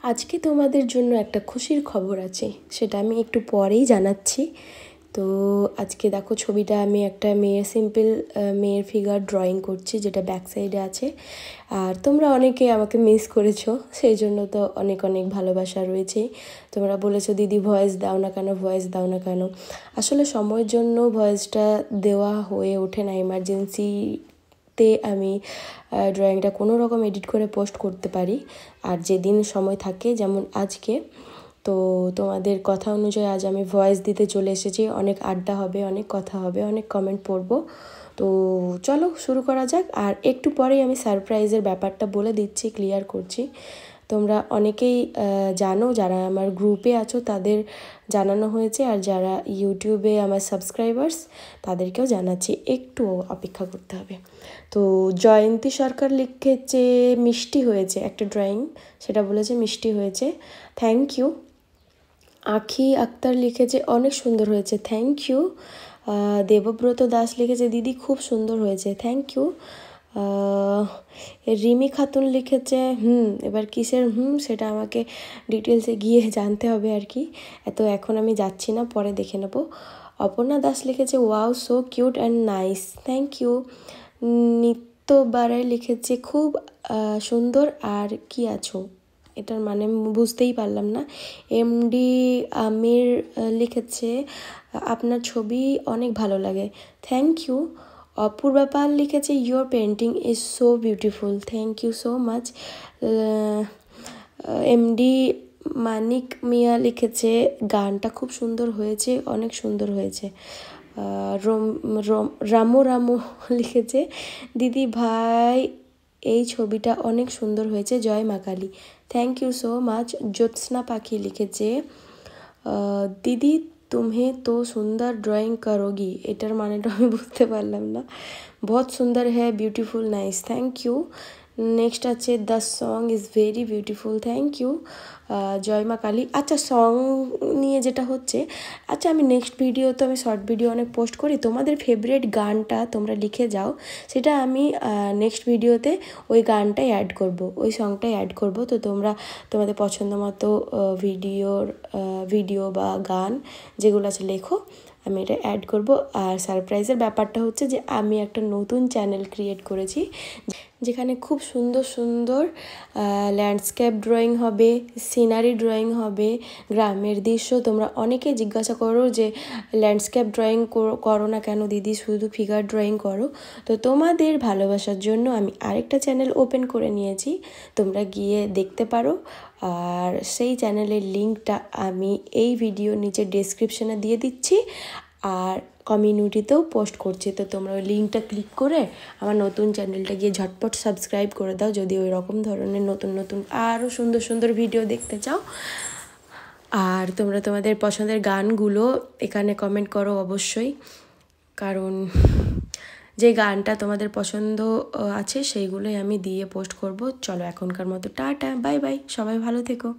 আজকে তোমাদের জন্য একটা খুশির খবর আছে, সেটা আমি একটু পরেই জানাচ্ছি। তো আজকে দেখো ছবিটা আমি একটা মেয়ের সিম্পল মেয়ের ফিগার ড্রয়িং করছি, যেটা ব্যাক সাইডে আছে। আর তোমরা অনেকে আমাকে মিস করেছো, সেই জন্য তো অনেক অনেক ভালোবাসা রয়েছে। তোমরা বলেছো দিদি ভয়েস দাও না কেন, ভয়েস দাও না কেন। আসলে সময়ের জন্য ভয়েসটা দেওয়া হয়ে ওঠে না, এমার্জেন্সিতে আমি ড্রয়িংটা কোনো রকম এডিট করে পোস্ট করতে পারি। আর যেদিন সময় থাকে, যেমন আজকে, তো তোমাদের কথা অনুযায়ী আজ আমি ভয়েস দিতে চলে এসেছি। অনেক আড্ডা হবে, অনেক কথা হবে, অনেক কমেন্ট পড়বো। তো চলো শুরু করা যাক। আর একটু পরেই আমি সারপ্রাইজের ব্যাপারটা বলে দিচ্ছি, ক্লিয়ার করছি। তোমরা অনেকেই জানো, যারা আমার গ্রুপে আছো তাদের জানানো হয়েছে, আর যারা ইউটিউবে আমার সাবস্ক্রাইবার্স তাদেরকেও জানাচ্ছি, একটু অপেক্ষা করতে হবে। তো জয়ন্তী সরকার লিখেছে মিষ্টি হয়েছে একটা ড্রয়িং, সেটা বলেছে মিষ্টি হয়েছে, থ্যাংক ইউ। আখি আক্তার লিখেছে অনেক সুন্দর হয়েছে, থ্যাংক ইউ। দেবব্রত দাস লিখেছে দিদি খুব সুন্দর হয়েছে, থ্যাংক ইউ। রিমি খাতুন লিখেছে এবার কিসের সেটা আমাকে ডিটেলসে গিয়ে জানতে হবে আর কি, এখন আমি যাচ্ছি না, পরে দেখে নেব। অপর্ণা দাস লিখেছে wow so cute and nice, thank you. Nitya Barai লিখেছে খুব সুন্দর আর কি আছো, এটার মানে বুঝতেই পারলাম না। এমডি আমির লিখেছে আপনার ছবি অনেক ভালো লাগে, থ্যাংক ইউ। অপূর্বা পাল লিখেছে your painting is so beautiful, thank you so much. MD Manik Miya লিখেছে গানটা খুব সুন্দর হয়েছে, অনেক সুন্দর হয়েছে। রামু রামু লিখেছে দিদি ভাই এই ছবিটা অনেক সুন্দর হয়েছে, জয় মা Kali, thank you so much. Jyotsna Pakhi লিখেছে দিদি তুমি তো সুন্দর ড্রয়িং করোগি, এটার মানেটা আমি বুঝতে পারলাম না। বহুত সুন্দর হ্যাঁ, beautiful, nice, thank you. Next আছে the song is very beautiful, thank you. জয় মা কালী। আচ্ছা, সং নিয়ে যেটা হচ্ছে, আচ্ছা আমি নেক্সট ভিডিওতে আমি শর্ট ভিডিও অনেক পোস্ট করি, তোমাদের ফেভারিট গানটা তোমরা লিখে যাও, সেটা আমি নেক্সট ভিডিওতে ওই গানটাই অ্যাড করব, ওই সংটাই অ্যাড করব। তো তোমরা তোমাদের পছন্দ মতো ভিডিও বা গান যেগুলো আছে লেখো, আমি এটা অ্যাড করব। আর সারপ্রাইজের ব্যাপারটা হচ্ছে যে আমি একটা নতুন চ্যানেল ক্রিয়েট করেছি, যেখানে খুব সুন্দর সুন্দর ল্যান্ডস্কেপ ড্রয়িং হবে, সিনারি ড্রয়িং হবে, গ্রামের দৃশ্য। তোমরা অনেকে জিজ্ঞাসা করো যে ল্যান্ডস্কেপ ড্রয়িং করো না কেন দিদি, শুধু ফিগার ড্রয়িং করো। তো তোমাদের ভালোবাসার জন্য আমি আরেকটা চ্যানেল ওপেন করে নিয়েছি, তোমরা গিয়ে দেখতে পারো। আর সেই চ্যানেলের লিঙ্কটা আমি এই ভিডিও নিচে ডেসক্রিপশনে দিয়ে দিচ্ছি, আর কমিউনিটিতেও পোস্ট করছি। তো তোমরা ওই লিঙ্কটা ক্লিক করে আমার নতুন চ্যানেলটা গিয়ে ঝটপট সাবস্ক্রাইব করে দাও, যদি ওই রকম ধরনের নতুন নতুন আরও সুন্দর সুন্দর ভিডিও দেখতে চাও। আর তোমরা তোমাদের পছন্দের গানগুলো এখানে কমেন্ট করো অবশ্যই, কারণ যে গানটা তোমাদের পছন্দ আছে সেইগুলোই আমি দিয়ে পোস্ট করব। চলো এখনকার মতো টাটা, বাই বাই, সবাই ভালো থেকো।